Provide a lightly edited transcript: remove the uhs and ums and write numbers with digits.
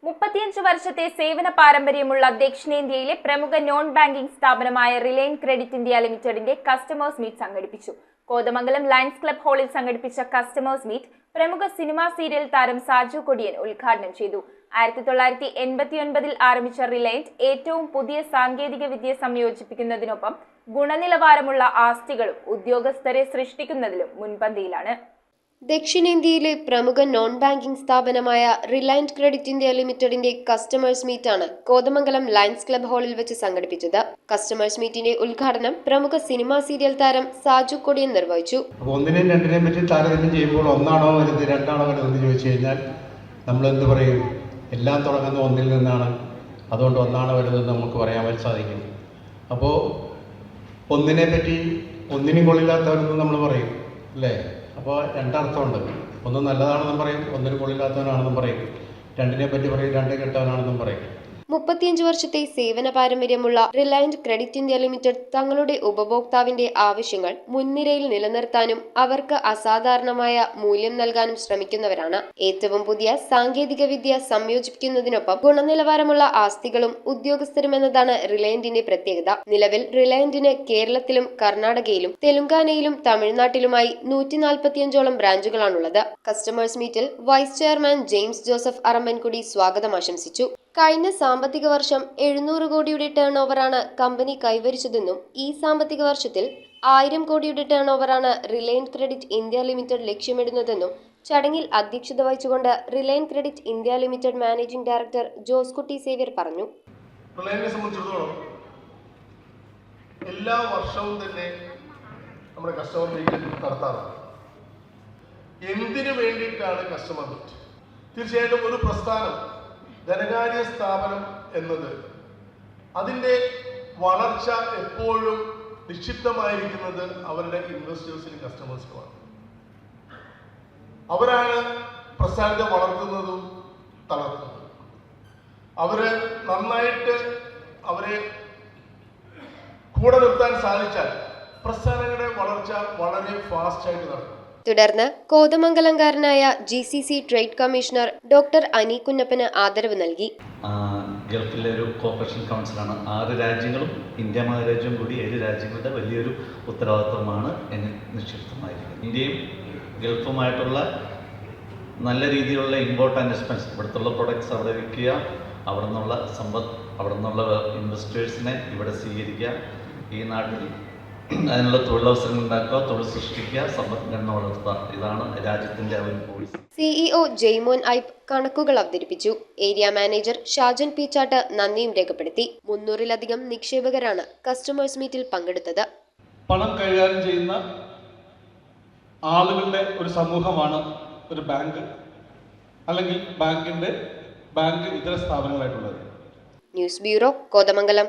35 വർഷത്തെ സേവന പാരമ്പര്യമുള്ള ദക്ഷിണേന്ത്യയിലെ പ്രമുഖ നോൺ ബാങ്കിംഗ് സ്ഥാപനമായ റിലയൻസ് ക്രെഡിറ്റ് ഇന്ത്യ ലിമിറ്റഡിന്റെ കസ്റ്റമേഴ്സ് മീറ്റ് സംഘടിപ്പിച്ചു. കോതമംഗലം ലയൺസ് ക്ലബ് ഹാളിൽ സംഘടിപ്പിച്ച കസ്റ്റമേഴ്സ് മീറ്റ് പ്രമുഖ സിനിമാ സീരിയൽ താരം സാജു കൊടിയൻ ഉദ്ഘാടനം ചെയ്തു. 1989-ൽ ആരംഭിച്ച റിലയൻസ് ഏറ്റവും പുതിയ സാങ്കേതിക വിദ്യ സംയോജിപ്പിക്കുന്നതിനൊപ്പം ഗുണനിലവാരമുള്ള ആസ്തികളും ഉദ്യോഗസ്ഥരെ സൃഷ്ടിക്കുന്നതിലും മുൻപന്തിയിലാണ്. ദക്ഷിണേന്ത്യയിലെ പ്രമുഖ നോൺ ബാങ്കിംഗ് സ്ഥാപനമായ റിലയൻസ് ക്രെഡിറ്റ് ഇന്ത്യ ലിമിറ്റഡിന്റെ കസ്റ്റമേഴ്സ് മീറ്റാണ് കോതമംഗലം ലയൺസ് ക്ലബ് ഹാളിൽ വെച്ച് സംഘടിപ്പിച്ചത്. കസ്റ്റമേഴ്സ് മീറ്റിന്റെ ഉദ്ഘാടനം പ്രമുഖ സിനിമാ സീരിയൽ താരം സാജു കൊടിയൻ നിർവഹിച്ചു. ഒന്നിനെയും രണ്ടിനെയും പറ്റി താരതമ്യം ചെയ്യുമ്പോൾ ഒന്നാണോ വലുത് രണ്ടാണോ വലുതെന്ന് ചോദിച്ചു കഴിഞ്ഞാൽ നമ്മൾ എന്ത് പറയും? എല്ലാം തുടങ്ങുന്ന ഒന്നിൽ നിന്നാണ്. അതുകൊണ്ട് ഒന്നാണ് വലുതെന്ന് നമുക്ക് പറയാൻ സാധിക്കും. അപ്പോൾ ഒന്നിനെ പറ്റി ഒന്നിനും കൊള്ളില്ലാത്തവരെന്ന് നമ്മൾ പറയും, അല്ലേ? അപ്പോൾ രണ്ടർത്ഥമുണ്ട്. ഒന്ന് നല്ലതാണെന്നും പറയും, ഒന്നിനും കൊള്ളില്ലാത്തവനാണെന്നും പറയും. രണ്ടിനെ പറ്റി പറയും, രണ്ട് കെട്ടവനാണെന്നും പറയും. 35 വർഷത്തെ സേവന പാരമ്പര്യമുള്ള റിലയൻസ് ക്രെഡിറ്റ് ഇന്ത്യ ലിമിറ്റഡ് തങ്ങളുടെ ഉപഭോക്താവിന്റെ ആവശ്യങ്ങൾ മുൻനിരയിൽ നിലനിർത്താനും അവർക്ക് അസാധാരണമായ മൂല്യം നൽകാനും ശ്രമിക്കുന്നവരാണ്. ഏറ്റവും പുതിയ സാങ്കേതിക വിദ്യ സംയോജിപ്പിക്കുന്നതിനൊപ്പം ഗുണനിലവാരമുള്ള ആസ്തികളും ഉദ്യോഗസ്ഥരും എന്നതാണ് റിലയൻസിന്റെ പ്രത്യേകത. നിലവിൽ റിലയൻസിന് കേരളത്തിലും കർണാടകയിലും തെലുങ്കാനയിലും തമിഴ്നാട്ടിലുമായി 145ഓളം ബ്രാഞ്ചുകളാണുള്ളത്. കസ്റ്റമേഴ്സ് മീറ്റിൽ vice chairman James Joseph Arambankudi സ്വാഗതം ആശംസിച്ചു. കഴിഞ്ഞ സാമ്പത്തിക വർഷം 700 കോടിയുടെ ടേൺ ഓവറാണ് കമ്പനി കൈവരിച്ചതെന്നും ഈ സാമ്പത്തിക വർഷത്തിൽ 1000 കോടിയുടെ ടേൺ ഓവറാണ് റിലയൻസ് ക്രെഡിറ്റ് ഇന്ത്യ ലിമിറ്റഡ് ലക്ഷ്യമിടുന്നതെന്നും ചടങ്ങിൽ അധ്യക്ഷത വഹിച്ചുകൊണ്ട് Reliance Credit India Limited managing director Jose Kutty Xavier പറഞ്ഞു. റിലയൻസിനെ സംബന്ധിച്ചിടത്തോളം എല്ലാ വർഷവും തന്നെ നമ്മുടെ കസ്റ്റമർ മീറ്റ് നടത്താറുണ്ട്. എന്തിനു വേണ്ടിയിട്ടാണ് കസ്റ്റമർ മീറ്റ്? തീർച്ചയായിട്ടും ഒരു പ്രസ്ഥാനം, ധനകാര്യ സ്ഥാപനം എന്നത് അതിൻ്റെ വളർച്ച എപ്പോഴും നിക്ഷിപ്തമായിരിക്കുന്നത് അവരുടെ ഇൻവെസ്റ്റേഴ്സിനും കസ്റ്റമേഴ്സിനുമാണ്. അവരാണ് പ്രസ്ഥാനത്തെ വളർത്തുന്നതും തളർത്തുന്നതും. അവര് നന്നായിട്ട് അവരെ കൂടെ നിർത്താൻ സാധിച്ചാൽ പ്രസ്ഥാനങ്ങളുടെ വളർച്ച വളരെ ഫാസ്റ്റായിട്ട് നടക്കും. തുടർന്ന് കോതമംഗലംകാരനായ GCC ട്രേഡ് കമ്മീഷണർ ഡോക്ടർ അനി കുഞ്ഞപ്പന് ആദരവ് നൽകി. ഗൾഫിലെ ഒരു കോർപ്പറേഷൻ കൗൺസിലാണ്. 6 രാജ്യങ്ങളും ഇന്ത്യ മഹാരാജ്യവും കൂടി 7 രാജ്യങ്ങളുടെ വലിയൊരു ഉത്തരവാദിത്വമാണ് നിക്ഷിപ്തമായിരിക്കുന്നത്. ഇന്ത്യയും ഗൾഫുമായിട്ടുള്ള നല്ല രീതിയിലുള്ള ഇമ്പോർട്ട് ആൻഡ് എക്സ്പെൻസ്, ഇവിടുത്തെ പ്രൊഡക്ട്സ് അവിടെ വിൽക്കുക, അവിടെ നിന്നുള്ള സമ്പത്ത്, അവിടെ നിന്നുള്ള ഇൻവെസ്റ്റേഴ്സിനെ ഇവിടെ സ്വീകരിക്കുക, ഈ നാട്ടിൽ അതിനുള്ള തൊഴിലവസരങ്ങൾ ഉണ്ടാക്കുക, തൊഴിൽ സൃഷ്ടിക്കുക, സമ്പദ്ഘടന വളർത്തുക. ഇതാണ് രാജ്യത്തിന്റെ ഒരു പോളിസി. CEO ജെയ്മോൻ ഐപ്പ് കണക്കുകൾ അവതരിപ്പിച്ചു. ഏരിയ മാനേജർ ഷാജൻ പീച്ചാട്ട് നന്ദിയും രേഖപ്പെടുത്തി. 300-ലധികം നിക്ഷേപകരാണ് കസ്റ്റമേഴ്സ് മീറ്റിൽ പങ്കെടുത്തത്. പണം കൈകാര്യം ചെയ്യുന്ന ആളുകളുടെ ഒരു സമൂഹമാണ് ഒരു ബാങ്ക്, അല്ലെങ്കിൽ ബാങ്ക് ഇതര സ്ഥാപനങ്ങളായിട്ടുള്ളത്. News bureau, Kothamangalam.